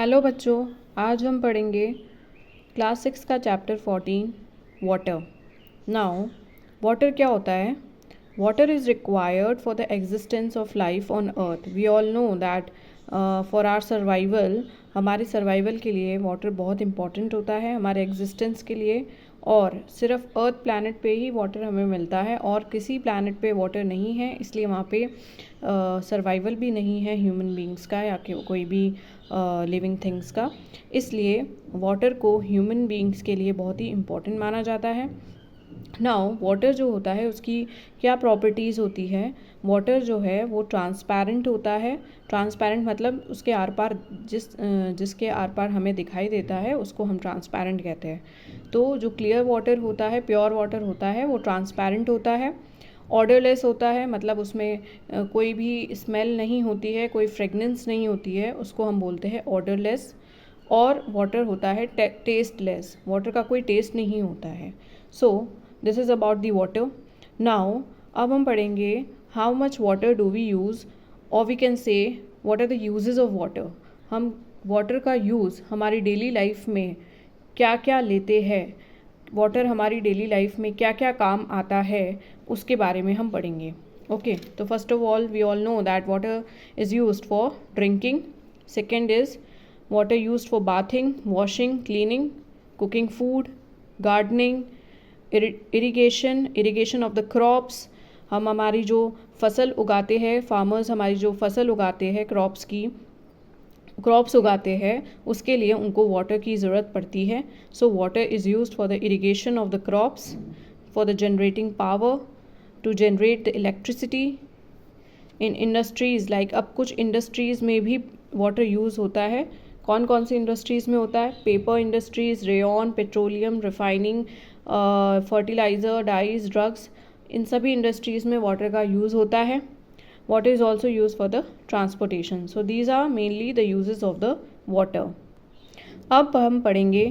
Hello बच्चों, आज हम पढ़ेंगे क्लास 6 का चैप्टर 14 वाटर। नाउ वाटर क्या होता है? Water is required for the existence of life on earth. We all know that for our survival, हमारे सर्वाइवल के लिए वाटर बहुत इम्पॉर्टेंट होता है, हमारे एग्जिस्टेंस के लिए। और सिर्फ अर्थ प्लैनेट पे ही वाटर हमें मिलता है और किसी प्लैनेट पे वाटर नहीं है, इसलिए वहाँ पे सर्वाइवल भी नहीं है ह्यूमन बींग्स का या कोई भी लिविंग थिंग्स का। इसलिए वाटर को ह्यूमन बींग्स के लिए बहुत ही इम्पॉर्टेंट माना जाता है। नाउ वाटर जो होता है उसकी क्या प्रॉपर्टीज़ होती है? वाटर जो है वो ट्रांसपेरेंट होता है। ट्रांसपेरेंट मतलब उसके आर पार जिसके आर पार हमें दिखाई देता है उसको हम ट्रांसपेरेंट कहते हैं। तो जो क्लियर वाटर होता है, प्योर वाटर होता है, वो ट्रांसपेरेंट होता है। ऑर्डरलेस होता है, मतलब उसमें कोई भी स्मेल नहीं होती है, कोई फ्रेगनेंस नहीं होती है, उसको हम बोलते हैं ऑर्डरलेस। और वाटर होता है टेस्टलेस, वाटर का कोई टेस्ट नहीं होता है। So this is about the water. Now अब हम पढ़ेंगे how much water do we use, और we can say what are the uses of water. हम वाटर का यूज़ हमारी डेली लाइफ में क्या क्या लेते हैं, वाटर हमारी डेली लाइफ में क्या क्या काम आता है, उसके बारे में हम पढ़ेंगे। ओके, तो first of all we all know that water is used for drinking. Second is water used for bathing, washing, cleaning, cooking food, gardening, irrigation of the crops. हम हमारी जो फसल उगाते हैं, फार्मर्स हमारी जो फसल उगाते हैं क्रॉप्स उगाते हैं, उसके लिए उनको वाटर की ज़रूरत पड़ती है। So water is used for the irrigation of the crops, for the generating power, to generate the electricity. In industries like, अब कुछ इंडस्ट्रीज़ में भी वाटर यूज़ होता है। कौन कौन सी इंडस्ट्रीज़ में होता है? Paper industries, rayon, petroleum, refining, fertilizer, dyes, drugs, इन सभी इंडस्ट्रीज़ में वाटर का यूज़ होता है। Water is also used for the transportation. So these are mainly the uses of the water. अब हम पढ़ेंगे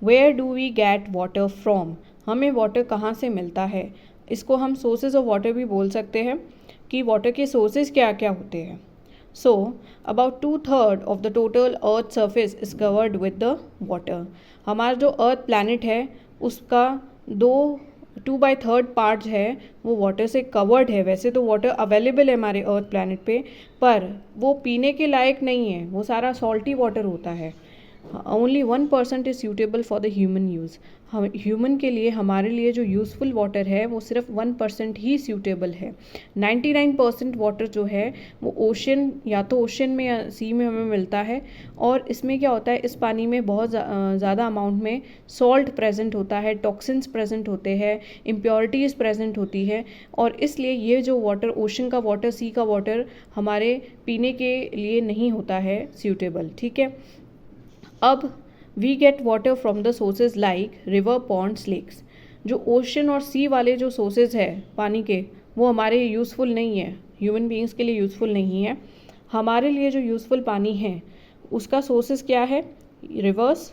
where do we get water from। हमें वाटर कहाँ से मिलता है? इसको हम sources of water भी बोल सकते हैं कि वाटर के sources क्या क्या होते हैं। So about 2/3 of the total earth surface is covered with the water। हमारा जो अर्थ प्लैनेट है उसका 2/3 पार्ट है वो वाटर से कवर्ड है। वैसे तो वाटर अवेलेबल है हमारे अर्थ प्लैनेट पे, पर वो पीने के लायक नहीं है, वो सारा सॉल्टी वाटर होता है। Only 1% is suitable for the human use. हम ह्यूमन के लिए, हमारे लिए जो यूज़फुल वाटर है वो सिर्फ 1% ही सूटेबल है। 99% वाटर जो है वो ओशन, या तो ओशन में या सी में हमें मिलता है। और इसमें क्या होता है, इस पानी में बहुत ज़्यादा अमाउंट में सॉल्ट प्रेजेंट होता है, टॉक्सिन्स प्रेजेंट होते हैं, इम्प्योरिटीज़ प्रेजेंट होती है। और इसलिए ये जो वाटर, ओशन का वाटर, सी का वाटर हमारे पीने के लिए नहीं होता है सूटेबल। ठीक है, अब we get water from the sources like river, ponds, lakes. जो ओशन और सी वाले जो सोर्सेज है पानी के, वो हमारे यूज़फुल नहीं है, ह्यूमन बीइंग्स के लिए यूज़फुल नहीं है। हमारे लिए जो यूज़फुल पानी है उसका सोर्सेज क्या है? Rivers,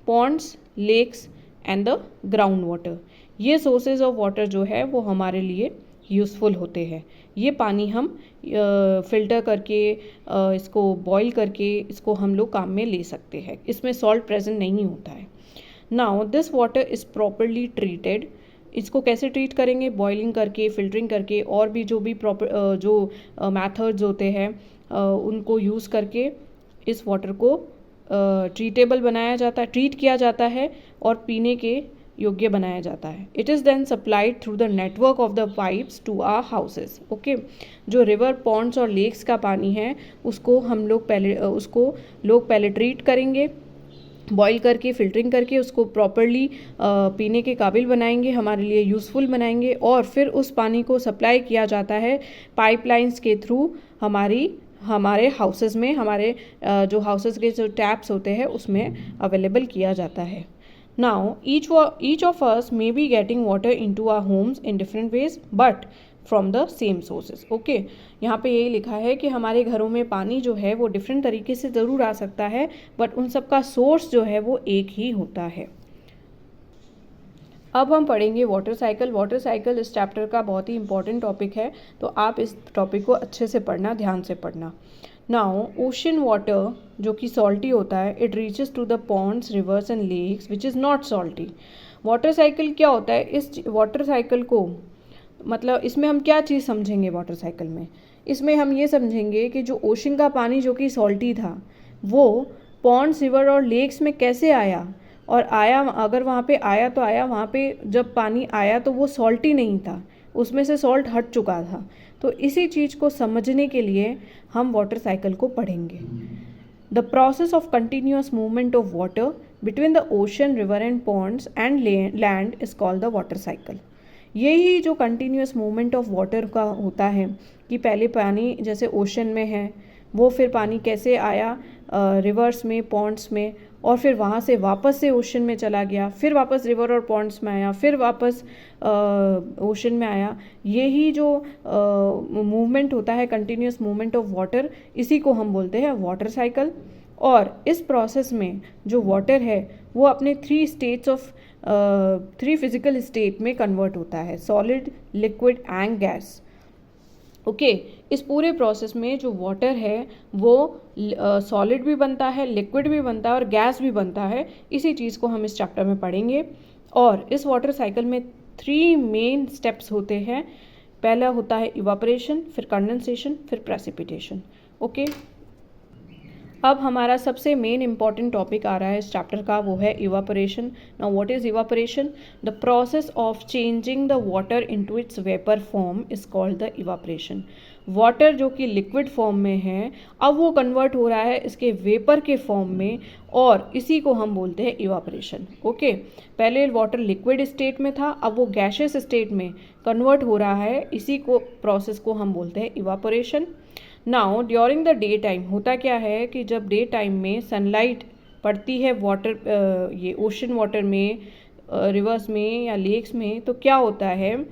ponds, lakes and the ground water. ये सोर्सेज ऑफ वाटर जो है वो हमारे लिए यूज़फुल होते हैं। ये पानी हम फ़िल्टर करके, इसको बॉईल करके, इसको हम लोग काम में ले सकते हैं। इसमें सॉल्ट प्रेजेंट नहीं होता है। Now this water is properly treated. इसको कैसे ट्रीट करेंगे? बॉइलिंग करके, फ़िल्टरिंग करके, और भी जो भी जो मेथड्स होते हैं उनको यूज़ करके इस वाटर को ट्रीटेबल बनाया जाता है, ट्रीट किया जाता है और पीने के योग्य बनाया जाता है। It is then supplied through the network of the pipes to our houses. Okay, जो रिवर, पॉन्ड्स और लेक्स का पानी है उसको लोग पहले ट्रीट करेंगे, बॉईल करके, फ़िल्टरिंग करके, उसको प्रॉपरली पीने के काबिल बनाएंगे, हमारे लिए यूज़फुल बनाएंगे, और फिर उस पानी को सप्लाई किया जाता है पाइपलाइंस के थ्रू हमारे हाउसेस में, हमारे जो हाउसेस के जो टैप्स होते हैं उसमें अवेलेबल किया जाता है। Now, each of us may be getting water into our homes in different ways, but from the same sources. Okay, यहाँ पे यही लिखा है कि हमारे घरों में पानी जो है वो डिफरेंट तरीके से ज़रूर आ सकता है, बट उन सब का सोर्स जो है वो एक ही होता है। अब हम पढ़ेंगे वाटर साइकिल। वाटर साइकिल इस चैप्टर का बहुत ही इंपॉर्टेंट टॉपिक है, तो आप इस टॉपिक को अच्छे से पढ़ना, ध्यान से पढ़ना। नाउ ओशन वाटर जो कि सॉल्टी होता है, it reaches to the ponds, rivers and lakes which is not salty. Water cycle क्या होता है? इस वाटर साइकिल को मतलब इसमें हम क्या चीज़ समझेंगे वाटर साइकिल में? इसमें हम ये समझेंगे कि जो ओशन का पानी जो कि सॉल्टी था वो पॉन्ड्स, रिवर और लेक्स में कैसे आया, और आया अगर वहाँ पे आया तो आया, वहाँ पे जब पानी आया तो वो सॉल्टी नहीं था, उसमें से सॉल्ट हट चुका था। तो इसी चीज़ को समझने के लिए हम वाटर साइकिल को पढ़ेंगे। The process of continuous movement of water between the ocean, river and Pond's and land is called the water cycle. यही जो कंटिन्यूअस मूवमेंट ऑफ वाटर का होता है कि पहले पानी जैसे ओशन में है, वो फिर पानी कैसे आया रिवर्स में, पॉन्ड्स में, और फिर वहाँ से वापस से ओशन में चला गया, फिर वापस रिवर और पॉन्ड्स में आया, फिर वापस ओशन में आया। यही जो मूवमेंट होता है, कंटिन्यूअस मूवमेंट ऑफ वाटर, इसी को हम बोलते हैं वाटर साइकिल। और इस प्रोसेस में जो वाटर है वो अपने थ्री फिजिकल स्टेट में कन्वर्ट होता है, solid, liquid and gas. Okay, इस पूरे प्रोसेस में जो वाटर है वो सॉलिड भी बनता है, लिक्विड भी बनता है और गैस भी बनता है। इसी चीज़ को हम इस चैप्टर में पढ़ेंगे। और इस वाटर साइकिल में 3 मेन स्टेप्स होते हैं। पहला होता है इवापोरेशन, फिर कंडेंसेशन, फिर प्रेसिपिटेशन। ओके, अब हमारा सबसे मेन इंपॉर्टेंट टॉपिक आ रहा है इस चैप्टर का, वो है evaporation. Now what is evaporation? The process of changing the water into its vapour form is called the evaporation. Water जो कि लिक्विड फॉर्म में है, अब वो कन्वर्ट हो रहा है इसके वेपर के फॉर्म में, और इसी को हम बोलते हैं इवापोरेशन। ओके, पहले वाटर लिक्विड स्टेट में था, अब वो गैशियस स्टेट में कन्वर्ट हो रहा है, इसी को प्रोसेस को हम बोलते हैं evaporation. Now during the day time होता क्या है कि जब डे टाइम में सनलाइट पड़ती है वाटर, ये ओशन वाटर में, रिवर्स में या लेक्स में, तो क्या होता है,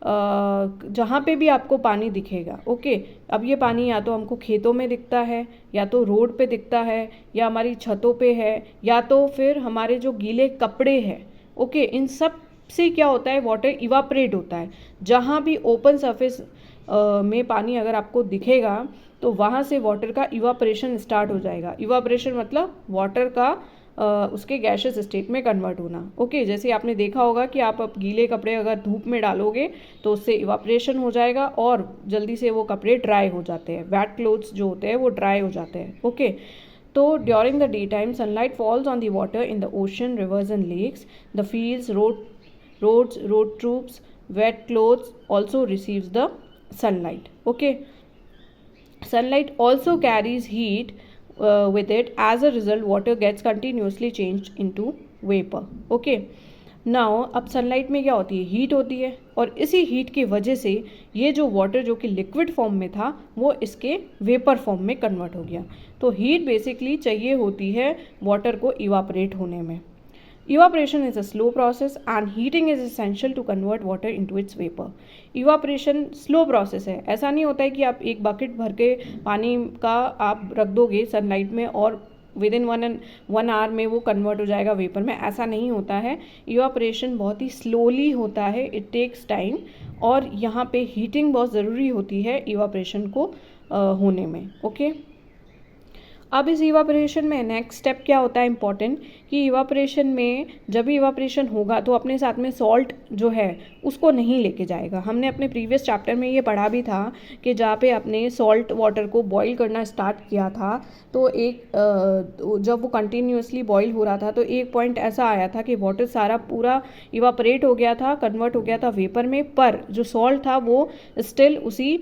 जहाँ पे भी आपको पानी दिखेगा, ओके, अब ये पानी या तो हमको खेतों में दिखता है, या तो रोड पे दिखता है, या हमारी छतों पे है, या तो फिर हमारे जो गीले कपड़े हैं, ओके, इन सब से क्या होता है, वाटर इवापरेट होता है। जहाँ भी ओपन सरफेस में पानी अगर आपको दिखेगा तो वहाँ से वाटर का इवापोरेशन स्टार्ट हो जाएगा। इवापोरेशन मतलब वाटर का उसके गैशियस स्टेट में कन्वर्ट होना। ओके, जैसे आपने देखा होगा कि आप अब गीले कपड़े अगर धूप में डालोगे तो उससे इवापोरेशन हो जाएगा और जल्दी से वो कपड़े ड्राई हो जाते हैं। वेट क्लोथ्स जो होते हैं वो ड्राई हो जाते हैं। ओके, तो during the day time sunlight falls on the water in the ocean, rivers and lakes, the fields, road tubes, wet clothes also receives the sunlight. Okay, sunlight also carries heat with it. As a result, water gets continuously changed into vapor. Okay, now अब sunlight में क्या होती है, heat होती है, और इसी heat की वजह से ये जो वाटर जो कि लिक्विड फॉर्म में था वो इसके वेपर फॉर्म में कन्वर्ट हो गया। तो हीट बेसिकली चाहिए होती है वाटर को इवापोरेट होने में। Evaporation is a slow process and heating is essential to convert water into its vapor. Evaporation slow process है, ऐसा नहीं होता है कि आप एक बकेट भर के पानी का आप रख दोगे सनलाइट में और विद इन 1 आवर में वो कन्वर्ट हो जाएगा वेपर में, ऐसा नहीं होता है। इवापोरेशन बहुत ही स्लोली होता है, इट टेक्स टाइम, और यहाँ पे हीटिंग बहुत ज़रूरी होती है इवापोरेशन को होने में। ओके, अब इस इवापोरेशन में नेक्स्ट स्टेप क्या होता है इम्पॉर्टेंट, कि इवापोरेशन में जब भी इवापोरेशन होगा तो अपने साथ में सॉल्ट जो है उसको नहीं लेके जाएगा। हमने अपने प्रीवियस चैप्टर में ये पढ़ा भी था कि जहाँ पे अपने सॉल्ट वाटर को बॉईल करना स्टार्ट किया था तो जब वो कंटिन्यूसली बॉईल हो रहा था तो एक पॉइंट ऐसा आया था कि वाटर सारा पूरा इवापोरेट हो गया था, कन्वर्ट हो गया था वेपर में, पर जो सॉल्ट था वो स्टिल उसी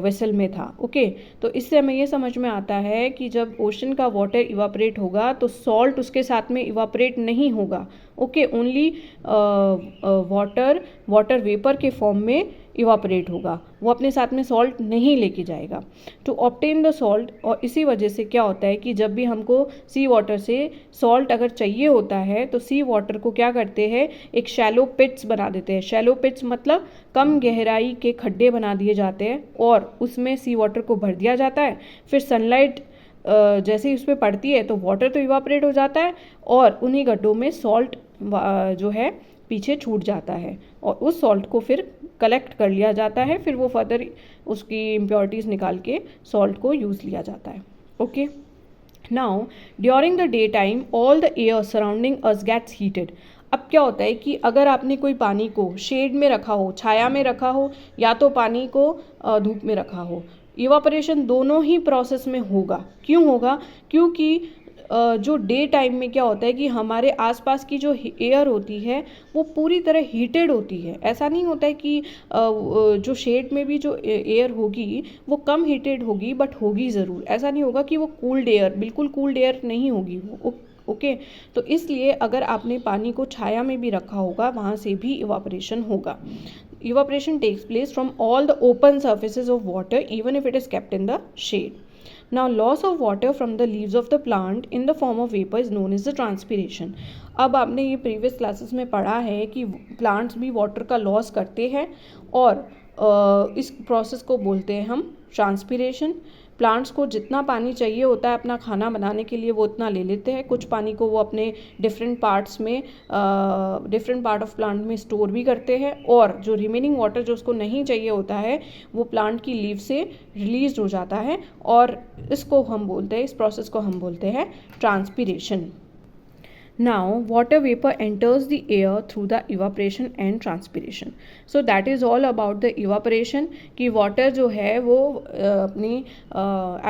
वेसल में था। ओके, तो इससे हमें ये समझ में आता है कि जब ओशन का वाटर इवापोरेट होगा तो सॉल्ट उसके साथ में इवापोरेट नहीं होगा। ओके, ओनली वाटर वेपर के फॉर्म में इवापोरेट होगा, वो अपने साथ में सॉल्ट नहीं लेके जाएगा टू ऑब्टेन द सॉल्ट। और इसी वजह से क्या होता है कि जब भी हमको सी वाटर से सॉल्ट अगर चाहिए होता है तो सी वाटर को क्या करते हैं, एक शैलो पिट्स बना देते हैं। शैलो पिट्स मतलब कम गहराई के खड्डे बना दिए जाते हैं और उसमें सी वाटर को भर दिया जाता है। फिर सनलाइट जैसे ही उस पर पड़ती है तो वाटर तो इवापोरेट हो जाता है और उन्हीं गड्ढों में सॉल्ट जो है पीछे छूट जाता है और उस सॉल्ट को फिर कलेक्ट कर लिया जाता है, फिर वो फर्दर उसकी इम्प्योरिटीज़ निकाल के सॉल्ट को यूज़ लिया जाता है. Okay, now during the day time all the air surrounding us gets heated. अब क्या होता है कि अगर आपने कोई पानी को शेड में रखा हो, छाया में रखा हो, या तो पानी को धूप में रखा हो, इवापोरेशन दोनों ही प्रोसेस में होगा. क्यों होगा? क्योंकि जो डे टाइम में क्या होता है कि हमारे आसपास की जो एयर होती है वो पूरी तरह हीटेड होती है. ऐसा नहीं होता है कि जो शेड में भी जो एयर होगी वो कम हीटेड होगी, बट होगी ज़रूर. ऐसा नहीं होगा कि वो कूल्ड एयर, बिल्कुल कूल्ड एयर नहीं होगी वो. ओके, तो इसलिए अगर आपने पानी को छाया में भी रखा होगा वहाँ से भी इवापोरेशन होगा. Evaporation takes place from all the open surfaces of water even if it is kept in the shade. Now loss of water from the leaves of the plant in the form of vapor is known as the transpiration. अब आपने ये previous classes में पढ़ा है कि plants भी water का loss करते हैं और इस प्रोसेस को बोलते हैं हम ट्रांसपीरेशन. प्लांट्स को जितना पानी चाहिए होता है अपना खाना बनाने के लिए वो उतना ले लेते हैं. कुछ पानी को वो अपने डिफरेंट पार्ट्स में डिफरेंट पार्ट ऑफ प्लांट में स्टोर भी करते हैं, और जो रिमेनिंग वाटर जो उसको नहीं चाहिए होता है वो प्लांट की लीव से रिलीज हो जाता है, और इसको हम बोलते हैं, इस प्रोसेस को हम बोलते हैं transpiration. Now water vapor enters the air through the evaporation and transpiration. So that is all about the evaporation कि water जो है वो अपनी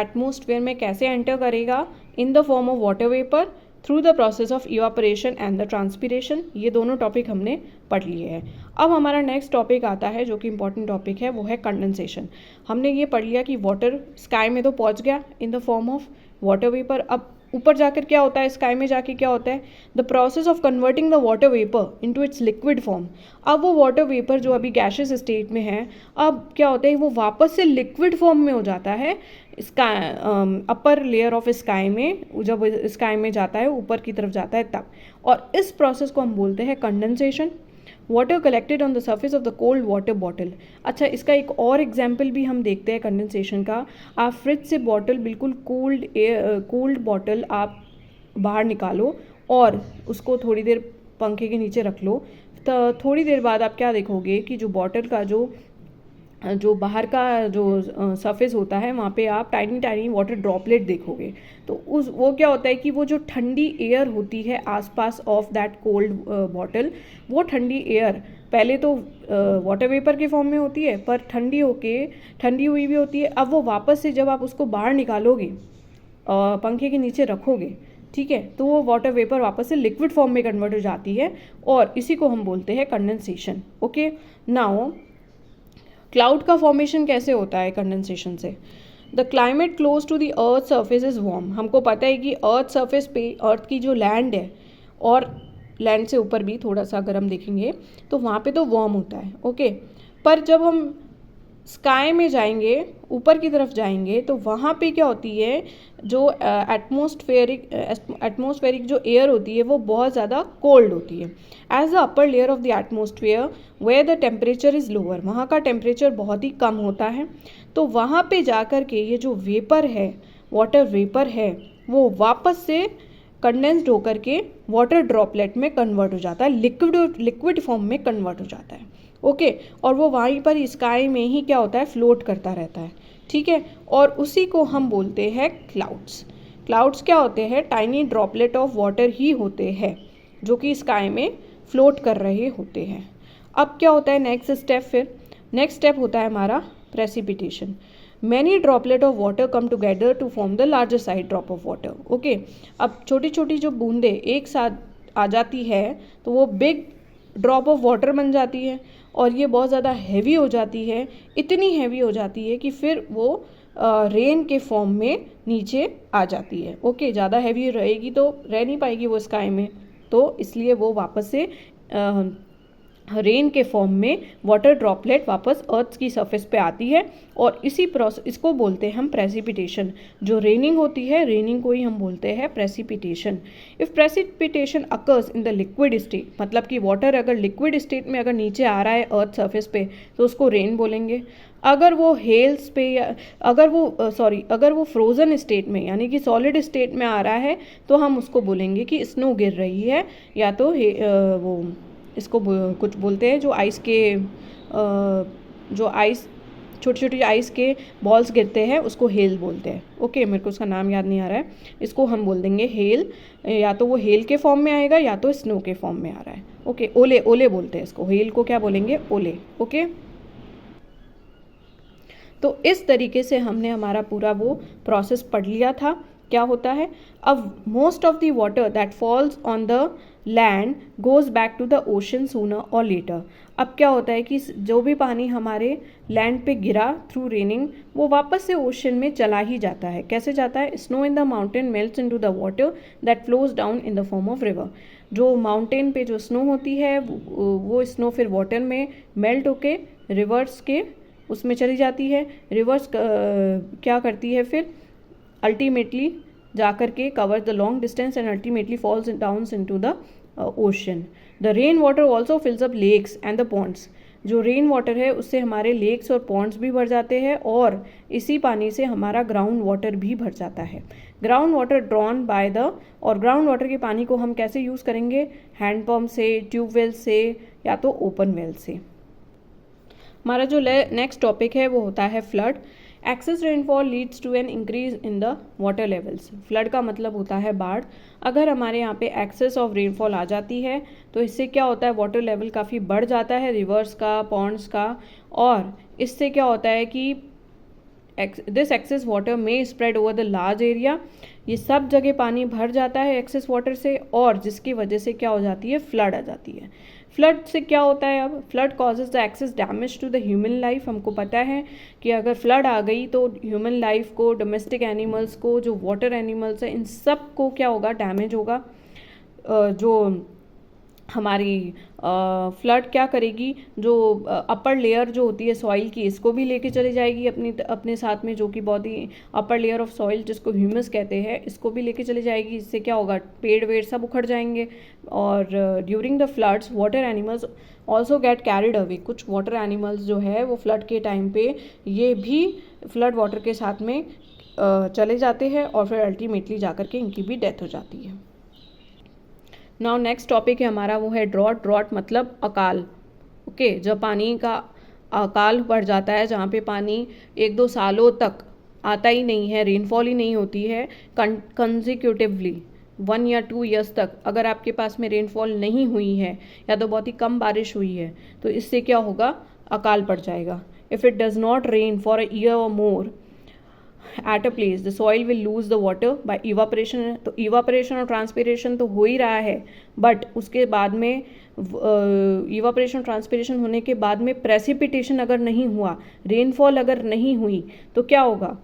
एटमोसफेयर में कैसे एंटर करेगा in the form of water vapor through the process of evaporation and the transpiration. ये दोनों टॉपिक हमने पढ़ लिए हैं. अब हमारा नेक्स्ट टॉपिक आता है जो कि इम्पॉर्टेंट टॉपिक है, वो है कंडेंसेशन. हमने ये पढ़ लिया कि वाटर स्काई में तो पहुँच गया in the form of water vapour. अब ऊपर जाकर क्या होता है, स्काई में जाके क्या होता है, the process of converting the water vapour into its liquid form. अब वो वाटर वेपर जो अभी गैशियस स्टेट में है, अब क्या होता है वो वापस से लिक्विड फॉर्म में हो जाता है sky, upper layer of sky में. जब स्काई में जाता है, ऊपर की तरफ जाता है तब, और इस प्रोसेस को हम बोलते हैं condensation. Water collected on the surface of the cold water bottle. अच्छा, इसका एक और एग्जाम्पल भी हम देखते हैं कंडेंसेशन का. आप फ्रिज से बॉटल, बिल्कुल कूल्ड बॉटल आप बाहर निकालो और उसको थोड़ी देर पंखे के नीचे रख लो, तो थोड़ी देर बाद आप क्या देखोगे कि जो बॉटल का जो बाहर का जो सरफेस होता है वहाँ पे आप टाइनी वाटर ड्रॉपलेट देखोगे. तो वो क्या होता है कि वो जो ठंडी एयर होती है आसपास ऑफ दैट कोल्ड बॉटल, वो ठंडी एयर पहले तो वाटर वेपर के फॉर्म में होती है, पर ठंडी हुई भी होती है. अब वो वापस से जब आप उसको बाहर निकालोगे, पंखे के नीचे रखोगे, ठीक है, तो वो वाटर वेपर वापस से लिक्विड फॉर्म में कन्वर्ट हो जाती है, और इसी को हम बोलते हैं कंडेंसेशन. ओके, नाउ क्लाउड का फॉर्मेशन कैसे होता है कंडेंसेशन से. The climate close to the earth surface is warm. हमको पता है कि अर्थ सर्फेस पे, अर्थ की जो लैंड है और लैंड से ऊपर भी थोड़ा सा अगर हम देखेंगे तो वहाँ पे तो वार्म होता है. ओके, पर जब हम स्काई में जाएंगे, ऊपर की तरफ जाएंगे, तो वहाँ पे क्या होती है, जो एटमॉस्फेरिक जो एयर होती है वो बहुत ज़्यादा कोल्ड होती है. As the upper layer of the atmosphere where the temperature is lower, वहाँ का टेम्परेचर बहुत ही कम होता है. तो वहाँ पे जाकर के ये जो वेपर है, वाटर वेपर है, वो वापस से कंडेंस्ड होकर के वाटर ड्रॉपलेट में कन्वर्ट हो जाता है, लिक्विड फॉर्म में कन्वर्ट हो जाता है. ओके, और वो वहीं पर स्काई में ही क्या होता है, फ्लोट करता रहता है. ठीक है, और उसी को हम बोलते हैं क्लाउड्स. क्लाउड्स क्या होते हैं, टाइनी ड्रॉपलेट ऑफ वाटर ही होते हैं जो कि स्काई में फ्लोट कर रहे होते हैं. अब क्या होता है नेक्स्ट स्टेप, फिर नेक्स्ट स्टेप होता है हमारा precipitation. Many droplet of water come together to form the larger size drop of water. Okay, अब छोटी छोटी जो बूंदें एक साथ आ जाती है तो वो बिग ड्रॉप ऑफ वाटर बन जाती है, और ये बहुत ज़्यादा हैवी हो जाती है. इतनी हैवी हो जाती है कि फिर वो रेन के फॉर्म में नीचे आ जाती है. ओके, ज़्यादा हैवी रहेगी तो रह नहीं पाएगी वो स्काई में, तो इसलिए वो वापस से रेन के फॉर्म में वाटर ड्रॉपलेट वापस अर्थ की सरफेस पे आती है, और इसी प्रोसेस, इसको बोलते हैं हम प्रेसिपिटेशन. जो रेनिंग होती है, रेनिंग को ही हम बोलते हैं precipitation. If precipitation occurs in the liquid state, मतलब कि वाटर अगर लिक्विड स्टेट में अगर नीचे आ रहा है अर्थ सरफेस पे तो उसको रेन बोलेंगे. अगर वो हेल्स पे या अगर वो फ्रोज़न स्टेट में यानी कि सॉलिड स्टेट में आ रहा है तो हम उसको बोलेंगे कि स्नो गिर रही है, या तो वो इसको कुछ बोलते हैं, जो आइस के जो आइस छोटी छोटी आइस के बॉल्स गिरते हैं उसको हेल बोलते हैं। ओके, मेरे को उसका नाम याद नहीं आ रहा है, इसको हम बोल देंगे हेल। या तो वो हेल के फॉर्म में आएगा या तो स्नो के फॉर्म में आ रहा है। ओके, ओले, ओले बोलते हैं इसको, हेल को क्या बोलेंगे, ओले। ओके, तो इस तरीके से हमने हमारा पूरा वो प्रोसेस पढ़ लिया था क्या होता है। अब most of the water that falls on the land goes back to the ocean sooner or later. अब क्या होता है कि जो भी पानी हमारे लैंड पे गिरा थ्रू रेनिंग, वो वापस से ओशन में चला ही जाता है। कैसे जाता है? Snow in the mountain melts into the water that flows down in the form of river. जो माउंटेन पे जो स्नो होती है वो स्नो फिर वाटर में मेल्ट होके रिवर्स के उसमें चली जाती है। रिवर्स क्या करती है फिर? अल्टीमेटली जाकर के cover the long distance and ultimately falls down into the ocean. The rain water also fills up lakes and the ponds. जो रेन वाटर है उससे हमारे लेक्स और पॉन्ड्स भी भर जाते हैं और इसी पानी से हमारा ग्राउंड वाटर भी भर जाता है। Ground water drawn by the, और ग्राउंड वाटर के पानी को हम कैसे यूज़ करेंगे? हैंडपम्प से, ट्यूबवेल से या तो ओपन वेल से। हमारा जो नेक्स्ट टॉपिक है वो होता है flood. Excess rainfall leads to an increase in the water levels. Flood का मतलब होता है बाढ़। अगर हमारे यहाँ पे एक्सेस ऑफ रेनफॉल आ जाती है तो इससे क्या होता है? वाटर लेवल काफ़ी बढ़ जाता है, रिवर्स का, पॉन्ड्स का, और इससे क्या होता है कि दिस एक्सेस वाटर में spread over the large area. ये सब जगह पानी भर जाता है एक्सेस वाटर से, और जिसकी वजह से क्या हो जाती है? फ्लड आ जाती है। फ्लड से क्या होता है? अब flood causes the excess damage to the human life. हमको पता है कि अगर फ्लड आ गई तो ह्यूमन लाइफ को, डोमेस्टिक एनिमल्स को, जो वाटर एनिमल्स हैं, इन सब को क्या होगा? डैमेज होगा। जो हमारी फ्लड क्या करेगी? जो अपर लेयर जो होती है सॉइल की, इसको भी लेके चली जाएगी अपने साथ में, जो कि बहुत ही अपर लेयर ऑफ सॉइल जिसको ह्यूमस कहते हैं, इसको भी लेके चली जाएगी। इससे क्या होगा? पेड़ वेड़ सब उखड़ जाएंगे। और during the floods water animals also get carried away. कुछ वाटर एनिमल्स जो है वो फ्लड के टाइम पे ये भी फ्लड वाटर के साथ में चले जाते हैं और फिर अल्टीमेटली जाकर के इनकी भी डेथ हो जाती है। नाउ नेक्स्ट टॉपिक है हमारा वो है ड्रॉट। ड्रॉट मतलब अकाल। ओके, जब पानी का अकाल पड़ जाता है, जहाँ पे पानी 1-2 सालों तक आता ही नहीं है, रेनफॉल ही नहीं होती है कंजिक्यूटिवली 1 या 2 ईयर्स तक, अगर आपके पास में रेनफॉल नहीं हुई है या तो बहुत ही कम बारिश हुई है, तो इससे क्या होगा? अकाल पड़ जाएगा। If it does not rain for a year और more at a place, the soil will lose the water by evaporation. तो इवापरेशन और ट्रांसपिरेशन तो हो ही रहा है, बट उसके बाद में इवापरेशन ट्रांसपिरेशन होने के बाद में प्रेसिपिटेशन अगर नहीं हुआ, रेनफॉल अगर नहीं हुई, तो क्या होगा?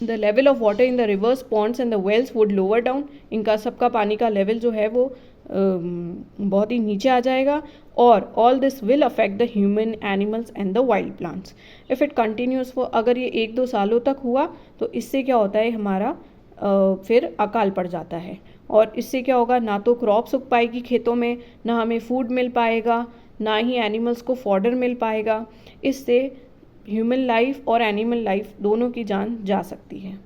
The level of water in the rivers, ponds and the wells would lower down. इनका सबका पानी का लेवल जो है वो बहुत ही नीचे आ जाएगा। और all this will affect the human, animals and the wild plants if it continuous for, अगर ये 1-2 सालों तक हुआ तो इससे क्या होता है? हमारा फिर अकाल पड़ जाता है। और इससे क्या होगा? ना तो क्रॉप्स उग पाएगी खेतों में, ना हमें फूड मिल पाएगा, ना ही एनिमल्स को फॉडर मिल पाएगा। इससे ह्यूमन लाइफ और एनिमल लाइफ दोनों की जान जा सकती है।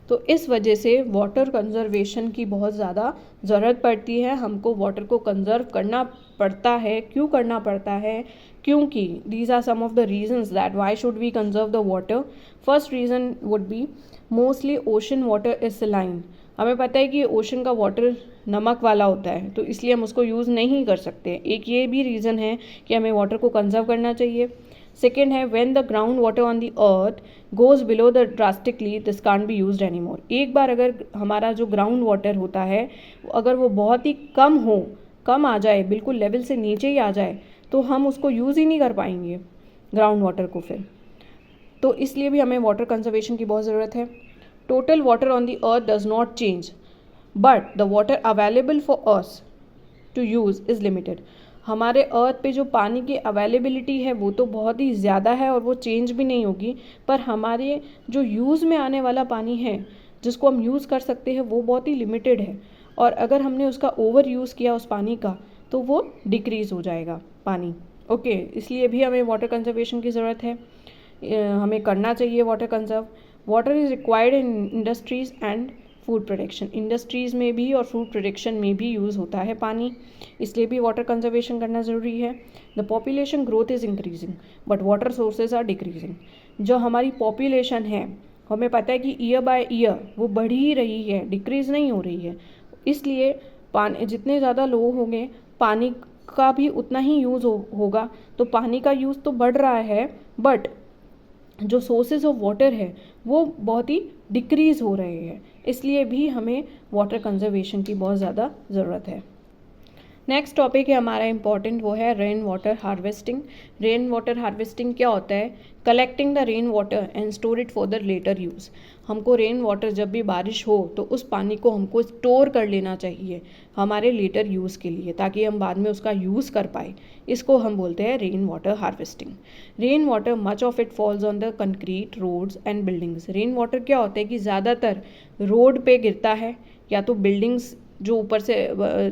तो इस वजह से वाटर कंजर्वेशन की बहुत ज़्यादा ज़रूरत पड़ती है। हमको वाटर को कंजर्व करना पड़ता है। क्यों करना पड़ता है? क्योंकि these are some of the reasons that why should we conserve the water. First reason would be mostly ocean water is saline. हमें पता है कि ओशन का वाटर नमक वाला होता है, तो इसलिए हम उसको यूज़ नहीं कर सकते। एक ये भी रीज़न है कि हमें वाटर को कंजर्व करना चाहिए। सेकेंड है when the ground water on the earth goes below the drastically this can't be used any more. एक बार अगर हमारा जो ग्राउंड वाटर होता है अगर वो बहुत ही कम आ जाए, बिल्कुल लेवल से नीचे ही आ जाए, तो हम उसको यूज़ ही नहीं कर पाएंगे ग्राउंड वाटर को फिर। तो इसलिए भी हमें वाटर कंजर्वेशन की बहुत ज़रूरत है। Total water on the earth does not change, but the water available for us to use is limited. हमारे अर्थ पे जो पानी की अवेलेबिलिटी है वो तो बहुत ही ज़्यादा है और वो चेंज भी नहीं होगी, पर हमारे जो यूज़ में आने वाला पानी है जिसको हम यूज़ कर सकते हैं वो बहुत ही लिमिटेड है। और अगर हमने उसका ओवर यूज़ किया उस पानी का तो वो डिक्रीज़ हो जाएगा पानी। ओके, इसलिए भी हमें वाटर कंजर्वेशन की ज़रूरत है। हमें करना चाहिए water conserve. Water is required in industries and food production, industries में भी और फूड प्रोडक्शन में भी यूज़ होता है पानी, इसलिए भी वाटर कंजर्वेशन करना ज़रूरी है। The population growth is increasing but water sources are decreasing. जो हमारी पॉपुलेशन है, हमें पता है कि ईयर बाय ईयर वो बढ़ ही रही है, डिक्रीज़ नहीं हो रही है, इसलिए पानी जितने ज़्यादा लोग होंगे पानी का भी उतना ही यूज़ होगा। तो पानी का यूज़ तो बढ़ रहा है, बट जो सोर्सेज ऑफ वाटर है वो बहुत ही डिक्रीज़ हो रहे हैं, इसलिए भी हमें वाटर कंजर्वेशन की बहुत ज़्यादा ज़रूरत है। नेक्स्ट टॉपिक है हमारा इम्पॉर्टेंट, वो है rain water harvesting. Rain water harvesting क्या होता है? Collecting the rain water and store it for the later use. हमको रेन वाटर जब भी बारिश हो तो उस पानी को हमको स्टोर कर लेना चाहिए हमारे लेटर यूज़ के लिए, ताकि हम बाद में उसका यूज़ कर पाए। इसको हम बोलते हैं rain water harvesting. Rain water much of it falls on the concrete roads and buildings. Rain water क्या होता है कि ज़्यादातर रोड पे गिरता है, या तो बिल्डिंग्स जो ऊपर से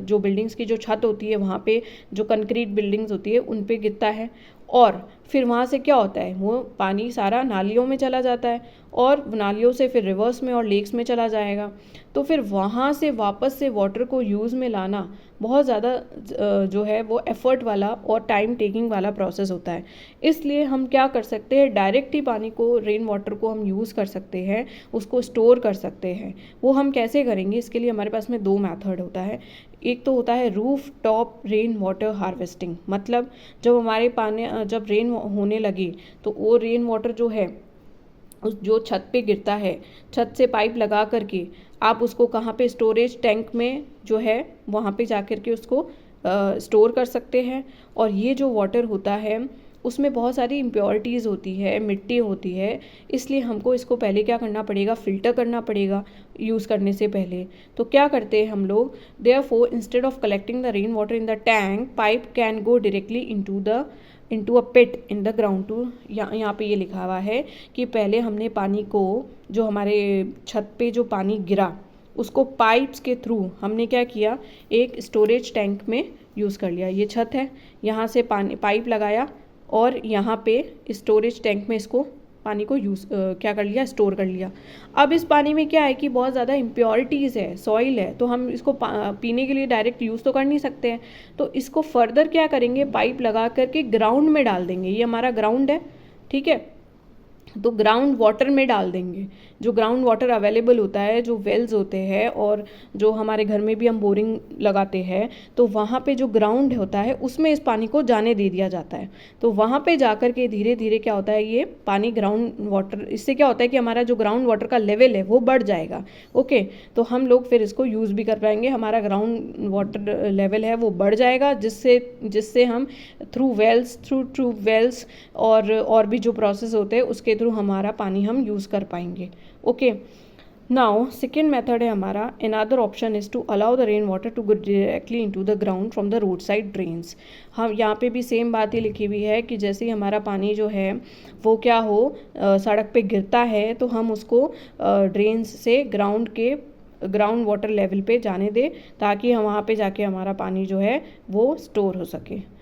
जो बिल्डिंग्स की जो छत होती है वहाँ पे जो कंक्रीट बिल्डिंग्स होती है उन पे गिरता है, और फिर वहाँ से क्या होता है, वो पानी सारा नालियों में चला जाता है, और नालियों से फिर रिवर्स में और लेक्स में चला जाएगा। तो फिर वहाँ से वापस से वाटर को यूज़ में लाना बहुत ज़्यादा जो है वो एफ़र्ट वाला और टाइम टेकिंग वाला प्रोसेस होता है। इसलिए हम क्या कर सकते हैं, डायरेक्ट ही पानी को, रेन वाटर को हम यूज़ कर सकते हैं, उसको स्टोर कर सकते हैं। वो हम कैसे करेंगे? इसके लिए हमारे पास में 2 मेथड होता है। एक तो होता है roof top rain water harvesting, मतलब जब हमारे पानी जब रेन होने लगे तो वो रेन वाटर जो है उस जो छत पे गिरता है, छत से पाइप लगा करके आप उसको कहाँ पे, स्टोरेज टैंक में जो है वहाँ पे जा कर के उसको स्टोर कर सकते हैं। और ये जो वाटर होता है उसमें बहुत सारी इम्प्योरिटीज़ होती है, मिट्टी होती है, इसलिए हमको इसको पहले क्या करना पड़ेगा, फ़िल्टर करना पड़ेगा यूज़ करने से पहले। तो क्या करते हैं हम लोग, therefore instead of collecting the rain water in the tank, pipe can go directly into a pit in the ground too. यहाँ पे ये लिखा हुआ है कि पहले हमने पानी को, जो हमारे छत पे जो पानी गिरा उसको पाइप्स के थ्रू हमने क्या किया, एक स्टोरेज टैंक में यूज़ कर लिया। ये छत है, यहाँ से पानी पाइप लगाया और यहाँ पे स्टोरेज टैंक में इसको पानी को क्या कर लिया, स्टोर कर लिया। अब इस पानी में क्या है कि बहुत ज़्यादा इम्प्योरिटीज़ है, सॉइल है, तो हम इसको पीने के लिए डायरेक्ट यूज़ तो कर नहीं सकते हैं। तो इसको फर्दर क्या करेंगे, पाइप लगा करके ग्राउंड में डाल देंगे। ये हमारा ग्राउंड है, ठीक है, तो ग्राउंड वाटर में डाल देंगे। जो ग्राउंड वाटर अवेलेबल होता है, जो वेल्स होते हैं, और जो हमारे घर में भी हम बोरिंग लगाते हैं, तो वहाँ पे जो ग्राउंड होता है उसमें इस पानी को जाने दे दिया जाता है। तो वहाँ पे जाकर के धीरे धीरे क्या होता है, ये पानी ग्राउंड वाटर, इससे क्या होता है कि हमारा जो ग्राउंड वाटर का लेवल है वो बढ़ जाएगा। ओके, तो हम लोग फिर इसको यूज़ भी कर पाएंगे, हमारा ग्राउंड वाटर लेवल है वो बढ़ जाएगा, जिससे हम थ्रू वेल्स और भी जो प्रोसेस होते हैं उसके थ्रू हमारा पानी हम यूज़ कर पाएंगे। ओके, नाउ सेकेंड मेथड है हमारा, another option is to allow the rain water to go directly into the ground from the road side drains. हम यहाँ पे भी सेम बात ही लिखी हुई है कि जैसे ही हमारा पानी जो है वो क्या हो, सड़क पे गिरता है, तो हम उसको ड्रेन्स से ग्राउंड वाटर लेवल पे जाने दें, ताकि हम वहाँ पे जाके हमारा पानी जो है वो स्टोर हो सके।